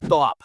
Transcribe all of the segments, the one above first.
Stop.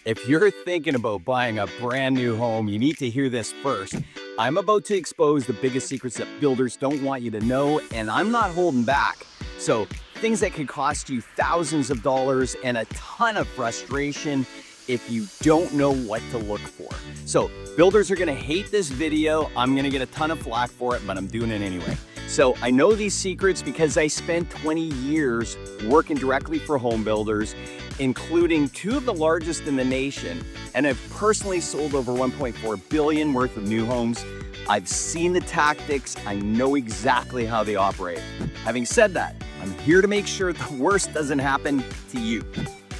If you're thinking about buying a brand new home, you need to hear this first. I'm about to expose the biggest secrets that builders don't want you to know, and I'm not holding back. So, things that could cost you thousands of dollars and a ton of frustration if you don't know what to look for. So, builders are gonna hate this video. I'm gonna get a ton of flack for it, but I'm doing it anyway. So I know these secrets because I spent 20 years working directly for home builders, including two of the largest in the nation, and I've personally sold over 1.4 billion worth of new homes. I've seen the tactics, I know exactly how they operate. Having said that, I'm here to make sure the worst doesn't happen to you.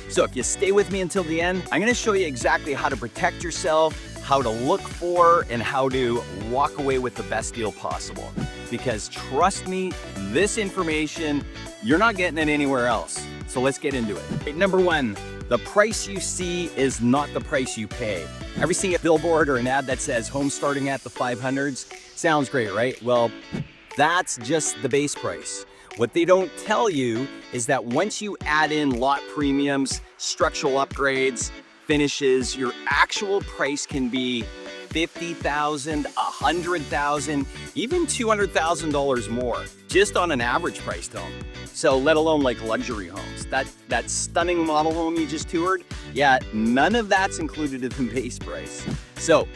So if you stay with me until the end, I'm gonna show you exactly how to protect yourself, how to look for, and how to walk away with the best deal possible. Because trust me, this information, you're not getting it anywhere else. So let's get into it. Okay, number one, the price you see is not the price you pay. Ever seen a billboard or an ad that says home starting at the 500s? Sounds great, right? Well, that's just the base price. What they don't tell you is that once you add in lot premiums, structural upgrades, finishes, your actual price can be $50,000, $100,000, even $200,000 more, just on an average priced home. So let alone like luxury homes. That stunning model home you just toured, yeah, none of that's included in the base price. So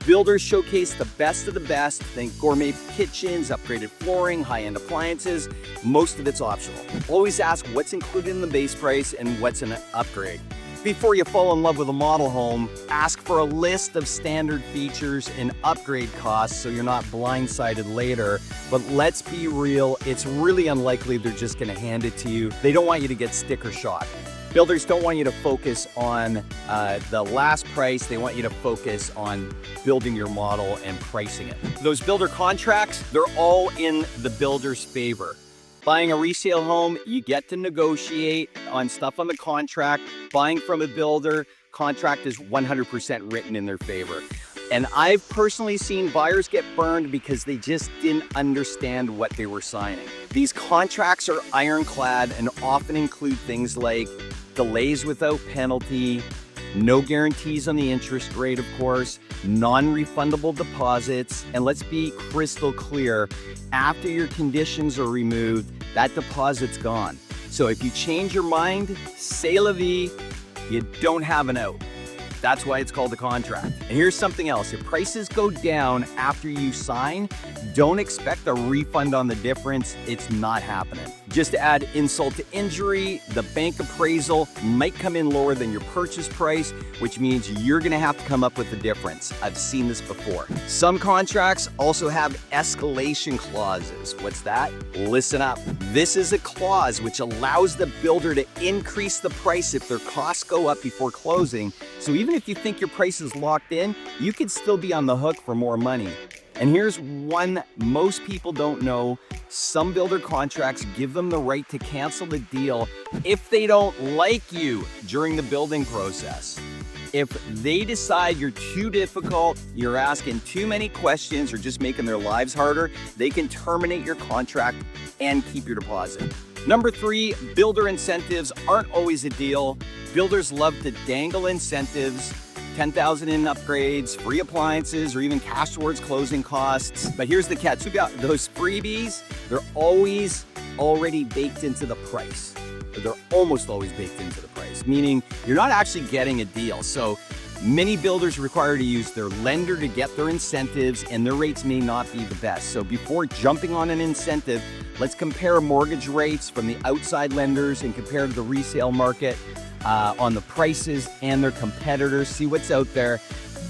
builders showcase the best of the best. Think gourmet kitchens, upgraded flooring, high-end appliances. Most of it's optional. Always ask what's included in the base price and what's an upgrade. Before you fall in love with a model home, ask for a list of standard features and upgrade costs so you're not blindsided later. But let's be real, it's really unlikely they're just gonna hand it to you. They don't want you to get sticker shock. Builders don't want you to focus on the last price. They want you to focus on building your model and pricing it. Those builder contracts, they're all in the builder's favor. Buying a resale home, you get to negotiate on stuff on the contract. Buying from a builder, contract is 100% written in their favor. And I've personally seen buyers get burned because they just didn't understand what they were signing. These contracts are ironclad and often include things like delays without penalty, no guarantees on the interest rate, of course, non-refundable deposits, and let's be crystal clear, after your conditions are removed, that deposit's gone. So if you change your mind, c'est la vie, you don't have an out. That's why it's called a contract. And here's something else. If prices go down after you sign, don't expect a refund on the difference. It's not happening. Just to add insult to injury, the bank appraisal might come in lower than your purchase price, which means you're gonna have to come up with the difference. I've seen this before. Some contracts also have escalation clauses. What's that? Listen up. This is a clause which allows the builder to increase the price if their costs go up before closing. So even if you think your price is locked in, you could still be on the hook for more money. And here's one most people don't know. Some builder contracts give them the right to cancel the deal if they don't like you during the building process. If they decide you're too difficult, you're asking too many questions, or just making their lives harder, they can terminate your contract and keep your deposit. Number three, builder incentives aren't always a deal. Builders love to dangle incentives, 10,000 in upgrades, free appliances, or even cash towards closing costs. But here's the catch. Those freebies, they're always already baked into the price. They're almost always baked into the price, meaning you're not actually getting a deal. So many builders require to use their lender to get their incentives, and their rates may not be the best. So before jumping on an incentive, let's compare mortgage rates from the outside lenders and compare to the resale market on the prices and their competitors. See what's out there.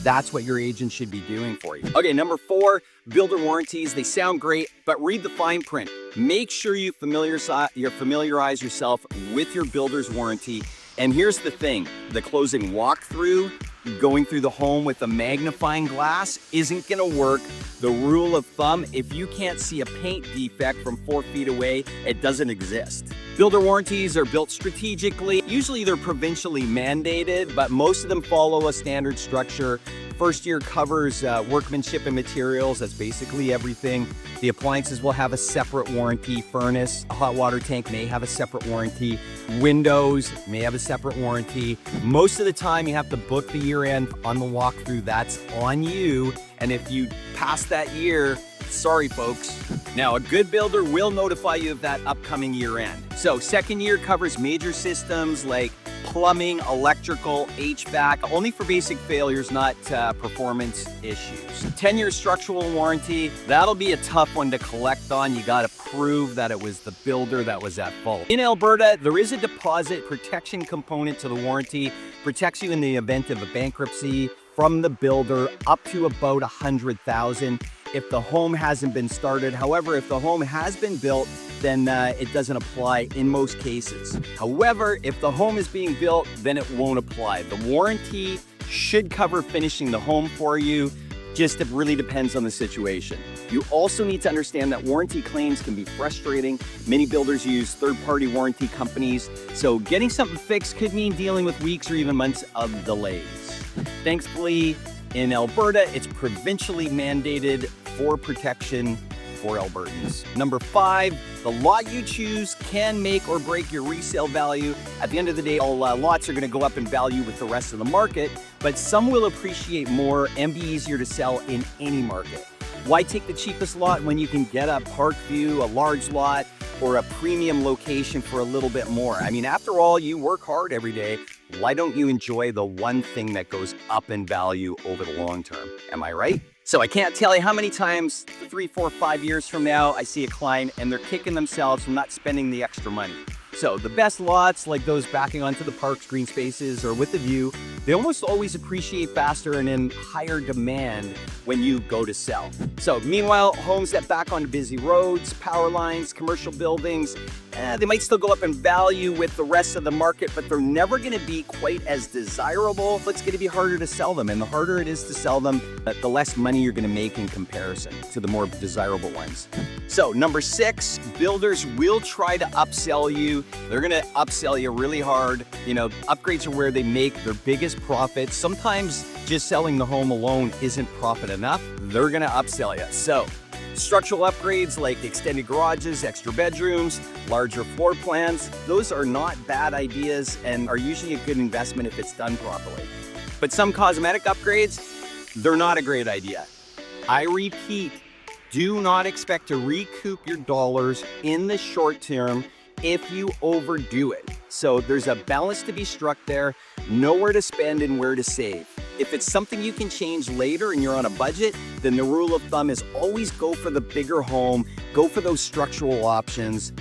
That's what your agent should be doing for you. Okay, number four, builder warranties. They sound great, but read the fine print. Make sure you familiarize yourself with your builder's warranty. And here's the thing, the closing walkthrough, going through the home with a magnifying glass isn't gonna work. The rule of thumb, if you can't see a paint defect from 4 feet away, it doesn't exist. Builder warranties are built strategically. Usually they're provincially mandated, but most of them follow a standard structure First year covers workmanship and materials. That's basically everything. The appliances will have a separate warranty. Furnace, a hot water tank may have a separate warranty. Windows may have a separate warranty. Most of the time you have to book the year end on the walkthrough. That's on you. And if you pass that year, sorry folks. Now, a good builder will notify you of that upcoming year end. So second year covers major systems like plumbing, electrical, HVAC, only for basic failures, not performance issues. 10-year structural warranty, that'll be a tough one to collect on. You gotta prove that it was the builder that was at fault. In Alberta, there is a deposit protection component to the warranty, protects you in the event of a bankruptcy from the builder up to about $100,000 if the home hasn't been started. However, if the home has been built, then it doesn't apply in most cases. However, if the home is being built, then it won't apply. The warranty should cover finishing the home for you. Just it really depends on the situation. You also need to understand that warranty claims can be frustrating. Many builders use third-party warranty companies, so getting something fixed could mean dealing with weeks or even months of delays. Thankfully, in Alberta, it's provincially mandated for protection for Albertans. Number 5, the lot you choose can make or break your resale value. At the end of the day, all lots are gonna go up in value with the rest of the market, but some will appreciate more and be easier to sell in any market. Why take the cheapest lot when you can get a park view, a large lot, or a premium location for a little bit more? I mean, after all, you work hard every day. Why don't you enjoy the one thing that goes up in value over the long term? Am I right? So I can't tell you how many times 3, 4, 5 years from now, I see a client and they're kicking themselves for not spending the extra money. So the best lots, like those backing onto the park's green spaces or with the view, they almost always appreciate faster and in higher demand when you go to sell. So meanwhile, homes that back onto busy roads, power lines, commercial buildings, they might still go up in value with the rest of the market, but they're never gonna be quite as desirable. It's gonna be harder to sell them, and the harder it is to sell them, the less money you're gonna make in comparison to the more desirable ones. So number 6, builders will try to upsell you. They're gonna upsell you really hard. You know, upgrades are where they make their biggest profits. Sometimes just selling the home alone isn't profit enough. They're gonna upsell you. So structural upgrades like extended garages, extra bedrooms, larger floor plans, those are not bad ideas and are usually a good investment if it's done properly. But some cosmetic upgrades, they're not a great idea. I repeat, do not expect to recoup your dollars in the short term if you overdo it. So there's a balance to be struck there, know where to spend and where to save. If it's something you can change later and you're on a budget, then the rule of thumb is always go for the bigger home, go for those structural options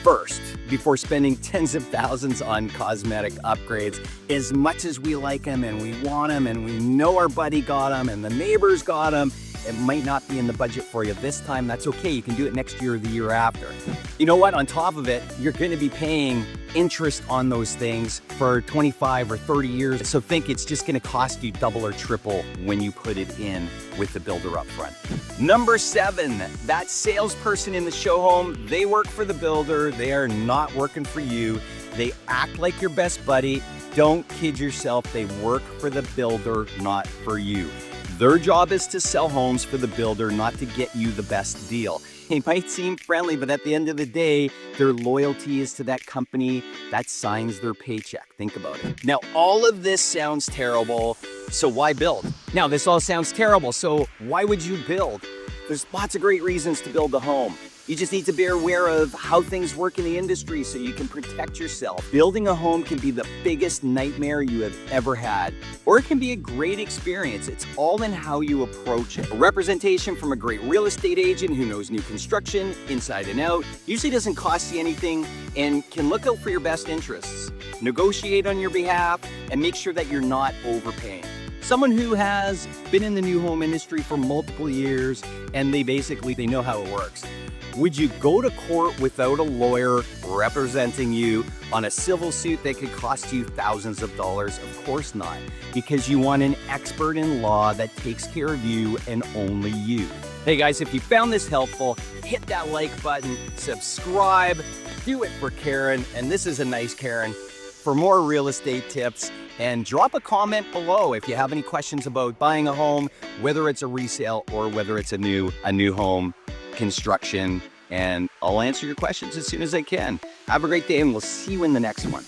first before spending tens of thousands on cosmetic upgrades. As much as we like them and we want them and we know our buddy got them and the neighbors got them, it might not be in the budget for you this time. That's okay. You can do it next year or the year after. You know what? On top of it, you're going to be paying interest on those things for 25 or 30 years. So think it's just going to cost you double or triple when you put it in with the builder up front. Number 7, that salesperson in the show home, they work for the builder. They are not working for you. They act like your best buddy. Don't kid yourself. They work for the builder, not for you. Their job is to sell homes for the builder, not to get you the best deal. It might seem friendly, but at the end of the day, their loyalty is to that company that signs their paycheck. Think about it. Now, all of this sounds terrible, so why build? Now, this all sounds terrible, so why would you build? There's lots of great reasons to build a home. You just need to be aware of how things work in the industry so you can protect yourself. Building a home can be the biggest nightmare you have ever had, or it can be a great experience. It's all in how you approach it. A representation from a great real estate agent who knows new construction inside and out usually doesn't cost you anything and can look out for your best interests. Negotiate on your behalf and make sure that you're not overpaying. Someone who has been in the new home industry for multiple years and they know how it works. Would you go to court without a lawyer representing you on a civil suit that could cost you thousands of dollars? Of course not, because you want an expert in law that takes care of you and only you. Hey guys, if you found this helpful, hit that like button, subscribe, do it for Karen, and this is a nice Karen. for more real estate tips. And drop a comment below if you have any questions about buying a home, whether it's a resale or whether it's a new home construction. And I'll answer your questions as soon as I can. Have a great day, and we'll see you in the next one.